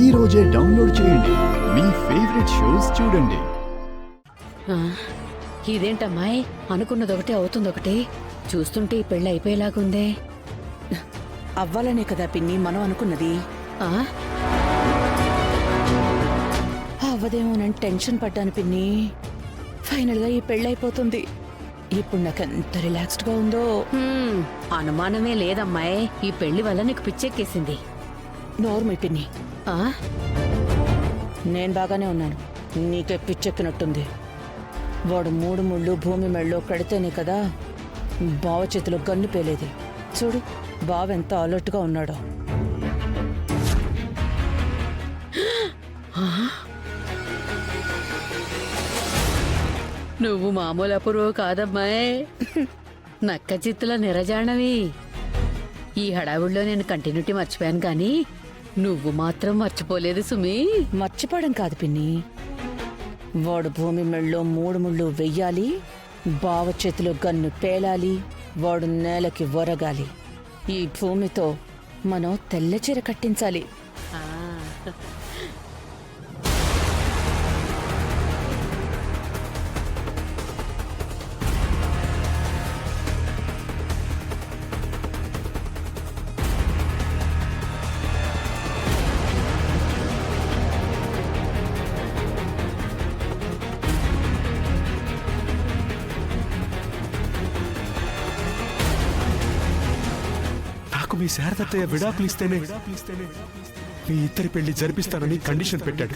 ఈ రోజే డౌన్లోడ్ చేయండి. మీ ఫేవరెట్ షోస్ చూడండి. ఇదేంటమ్మాయి, అనుకున్నదొకటి అవుతుందొకటి. చూస్తుంటే ఈ పెళ్ళి అయిపోయేలాగుందే. అవ్వాలనే కదా పిన్ని మనం అనుకున్నది. ఆ? అవ్వదేమోనని టెన్షన్ పడ్డాను పిన్ని. ఫైనల్ గా ఈ పెళ్ళైపోతుంది. ఇప్పుడు నాకెంత రిలాక్స్డ్ గా ఉందో. అనుమానమే లేదమ్మాయి, ఈ పెళ్లి వల్ల నీకు పిచ్చెక్కేసింది. నోర్మై పిన్ని, ఆ? నేను బాగానే ఉన్నాను, నీకే పిచ్చెక్కినట్టుంది. వాడు 3 ముళ్ళు భూమి మెళ్ళలో కడితేనే కదా బావ చేతిలో గన్ను పేలేది. చూడు బావ ఎంత అలర్ట్గా ఉన్నాడో. నువ్వు మామూలు అపురువు కాదమ్మాయి, నక్క చిత్తుల నిరజాణవి. ఈ హడావుడిలో నేను కంటిన్యూటీ మర్చిపోయాను కానీ నువ్వు మాత్రం మర్చిపోలేదు సుమి. మర్చిపోవడం కాదు పిన్ని, వాడు భూమి మెళ్ళలో 3 ముళ్ళు వెయ్యాలి, బావ చేతిలో గన్ను పేలాలి, వాడు నేలకి ఒరగాలి. ఈ భూమితో మనం తెల్ల చీర కట్టించాలి. ఆ. నాకు మీ శారదత్తయ్య విడాకులు ఇస్తేనే మీ ఇద్దరి పెళ్లి జరిపిస్తానని కండిషన్ పెట్టాడు.